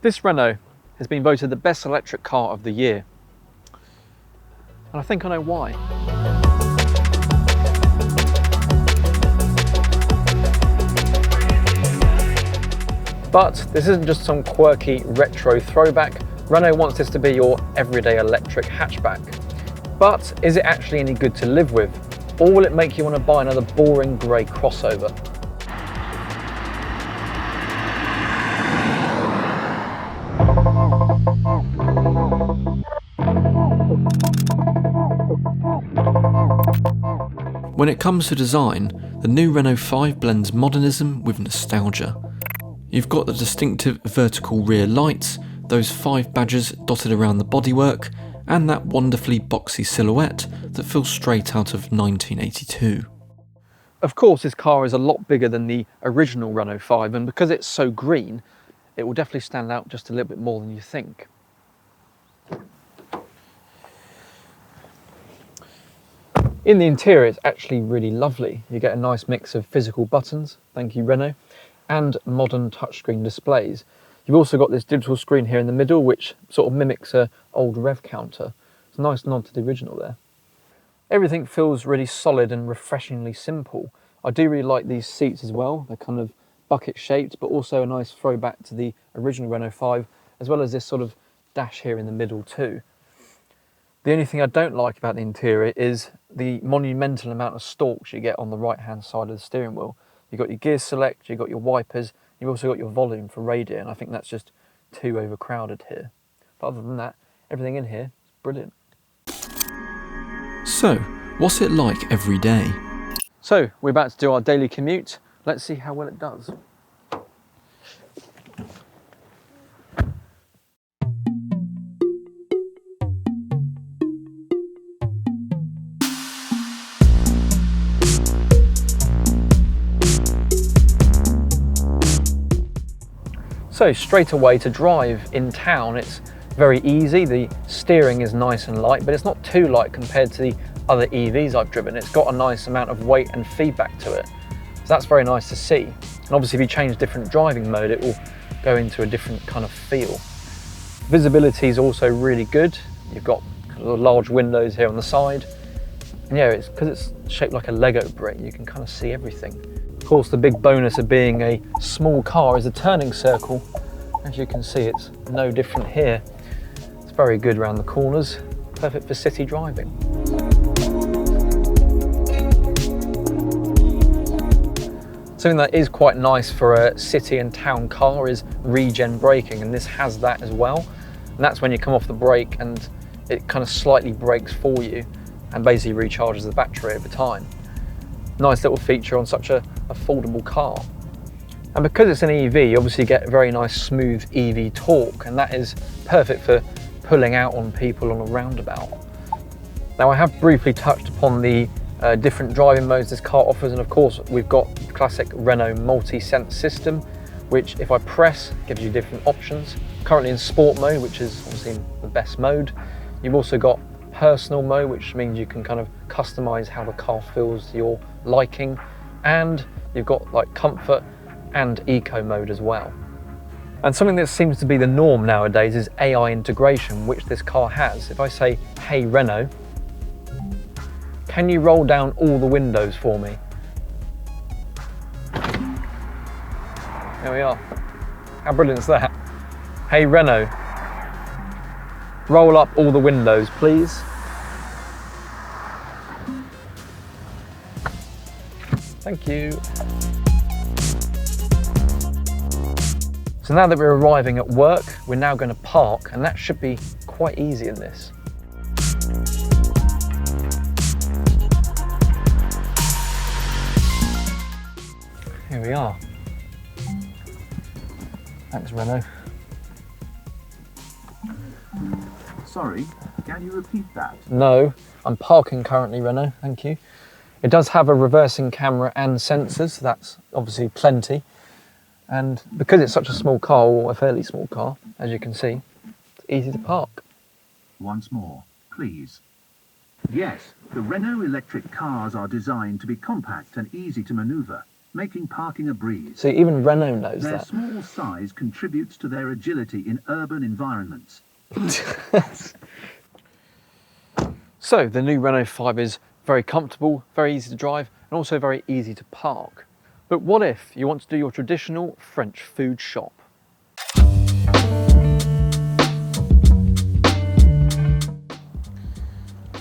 This Renault has been voted the best electric car of the year. And I think I know why. But this isn't just some quirky retro throwback. Renault wants this to be your everyday electric hatchback. But is it actually any good to live with? Or will it make you want to buy another boring grey crossover? When it comes to design, the new Renault 5 blends modernism with nostalgia. You've got the distinctive vertical rear lights, those 5 badges dotted around the bodywork, and that wonderfully boxy silhouette that feels straight out of 1982. Of course, this car is a lot bigger than the original Renault 5, and because it's so green, it will definitely stand out just a little bit more than you think. In the interior, it's actually really lovely. You get a nice mix of physical buttons, thank you Renault, and modern touchscreen displays. You've also got this digital screen here in the middle, which sort of mimics an old rev counter. It's a nice nod to the original there. Everything feels really solid and refreshingly simple. I do really like these seats as well. They're kind of bucket shaped, but also a nice throwback to the original Renault 5, as well as this sort of dash here in the middle too. The only thing I don't like about the interior is the monumental amount of stalks you get on the right hand side of the steering wheel. You've got your gear select, you've got your wipers, you've also got your volume for radio, and I think that's just too overcrowded here. But other than that, everything in here is brilliant. So, what's it like every day? So, we're about to do our daily commute. Let's see how well it does. So straight away to drive in town, it's very easy. The steering is nice and light, but it's not too light compared to the other EVs I've driven. It's got a nice amount of weight and feedback to it. So that's very nice to see. And obviously if you change different driving mode, it will go into a different kind of feel. Visibility is also really good. You've got large windows here on the side. And yeah, it's because it's shaped like a Lego brick, you can kind of see everything. Of course, the big bonus of being a small car is the turning circle. As you can see, it's no different here. It's very good around the corners, perfect for city driving. Something that is quite nice for a city and town car is regen braking, and this has that as well. And that's when you come off the brake and it kind of slightly brakes for you and basically recharges the battery over time. Nice little feature on such a affordable car. And because it's an EV, you obviously get very nice smooth EV torque, and that is perfect for pulling out on people on a roundabout. Now I have briefly touched upon the different driving modes this car offers, and of course we've got the classic Renault multi-sense system, which if I press gives you different options. Currently in sport mode, which is obviously the best mode. You've also got personal mode, which means you can kind of customize how the car feels to your liking, and you've got like comfort and eco mode as well. And something that seems to be the norm nowadays is AI integration, which this car has. If I say, hey Renault, can you roll down all the windows for me? There we are. How brilliant is that? Hey Renault, roll up all the windows, please. Thank you. So now that we're arriving at work, we're now going to park, and that should be quite easy in this. Here we are. Thanks, Renault. Sorry, can you repeat that? No, I'm parking currently, Renault, thank you. It does have a reversing camera and sensors, so that's obviously plenty. And because it's such a small car, or a fairly small car, as you can see, it's easy to park. Once more, please. Yes, the Renault electric cars are designed to be compact and easy to maneuver. making parking a breeze. See, even Renault knows Their that. small size contributes to their agility in urban environments. So the new Renault 5 is very comfortable, very easy to drive, and also very easy to park. But what if you want to do your traditional French food shop?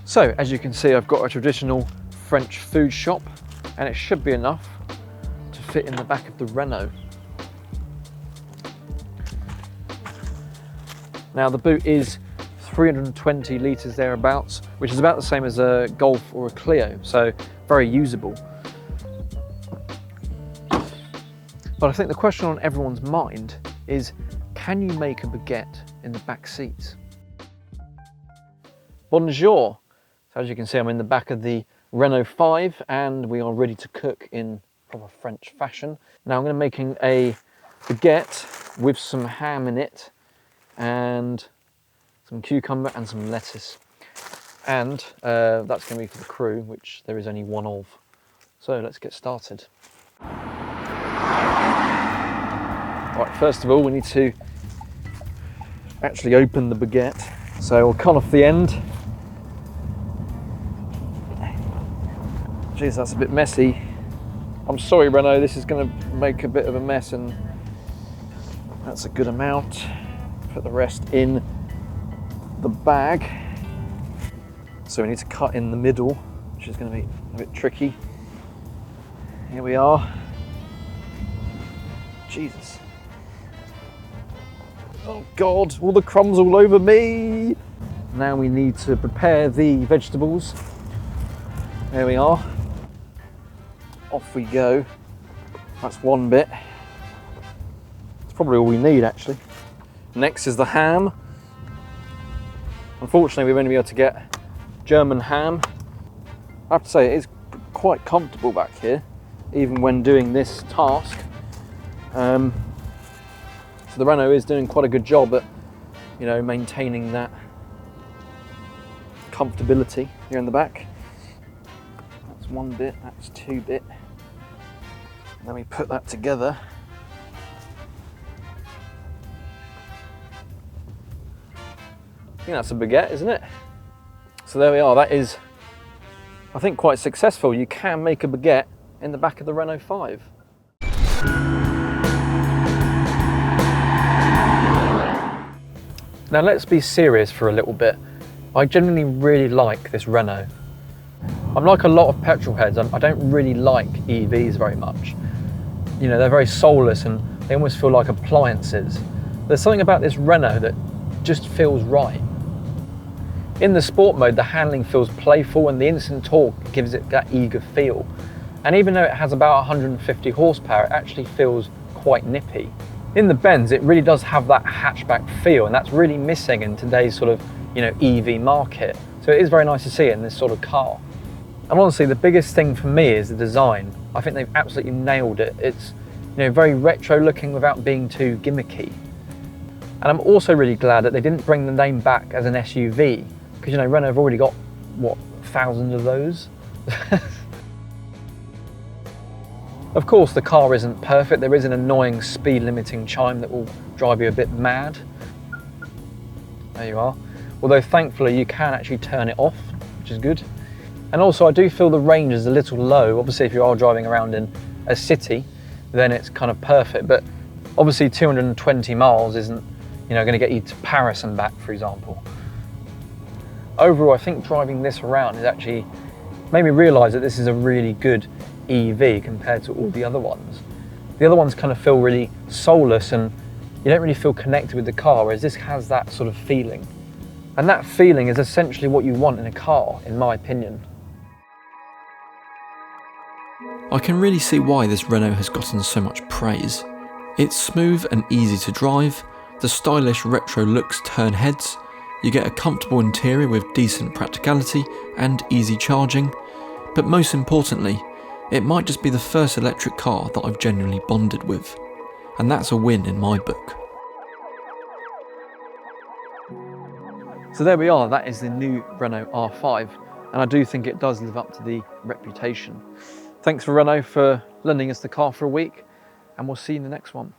So as you can see, I've got a traditional French food shop, and it should be enough to fit in the back of the Renault. Now the boot is 320 litres thereabouts, which is about the same as a Golf or a Clio, so very usable. But I think the question on everyone's mind is, can you make a baguette in the back seats? Bonjour! So as you can see, I'm in the back of the Renault 5 and we are ready to cook in proper French fashion. Now I'm going to be making a baguette with some ham in it and some cucumber and some lettuce. And that's going to be for the crew, which there is only one of. So let's get started. Right, first of all, we need to actually open the baguette. So we'll cut off the end. Jeez, that's a bit messy. I'm sorry, Renault, this is going to make a bit of a mess, and that's a good amount. Put the rest in the bag. So we need to cut in the middle, which is going to be a bit tricky. Here we are. Jesus. Oh God, all the crumbs all over me. Now we need to prepare the vegetables. There we are. Off we go. That's one bit. It's probably all we need actually. Next is the ham. Unfortunately, we've only been able to get German ham. I have to say, it is quite comfortable back here, even when doing this task. So the Renault is doing quite a good job at, you know, maintaining that comfortability here in the back. That's one bit, that's two bit. And then we put that together. I think that's a baguette, isn't it? So there we are, that is, I think, quite successful. You can make a baguette in the back of the Renault 5. Now let's be serious for a little bit. I genuinely really like this Renault. I'm like a lot of petrol heads, I don't really like EVs very much. You know, they're very soulless and they almost feel like appliances. There's something about this Renault that just feels right. In the sport mode, the handling feels playful and the instant torque gives it that eager feel. And even though it has about 150 horsepower, it actually feels quite nippy. In the Benz, it really does have that hatchback feel, and that's really missing in today's sort of, you know, EV market. So it is very nice to see it in this sort of car. And honestly, the biggest thing for me is the design. I think they've absolutely nailed it. It's, you know, very retro looking without being too gimmicky. And I'm also really glad that they didn't bring the name back as an SUV, because, you know, Renault have already got, what, thousands of those? Of course, the car isn't perfect. There is an annoying speed limiting chime that will drive you a bit mad. There you are. Although thankfully you can actually turn it off, which is good. And also I do feel the range is a little low. Obviously if you are driving around in a city, then it's kind of perfect. But obviously 220 miles isn't, you know, going to get you to Paris and back, for example. Overall, I think driving this around has actually made me realise that this is a really good EV compared to all the other ones. The other ones kind of feel really soulless and you don't really feel connected with the car, whereas this has that sort of feeling. And that feeling is essentially what you want in a car, in my opinion. I can really see why this Renault has gotten so much praise. It's smooth and easy to drive, the stylish retro looks turn heads, you get a comfortable interior with decent practicality and easy charging, but most importantly, it might just be the first electric car that I've genuinely bonded with, and that's a win in my book. So there we are, that is the new Renault R5, and I do think it does live up to the reputation. Thanks for Renault for lending us the car for a week, and we'll see you in the next one.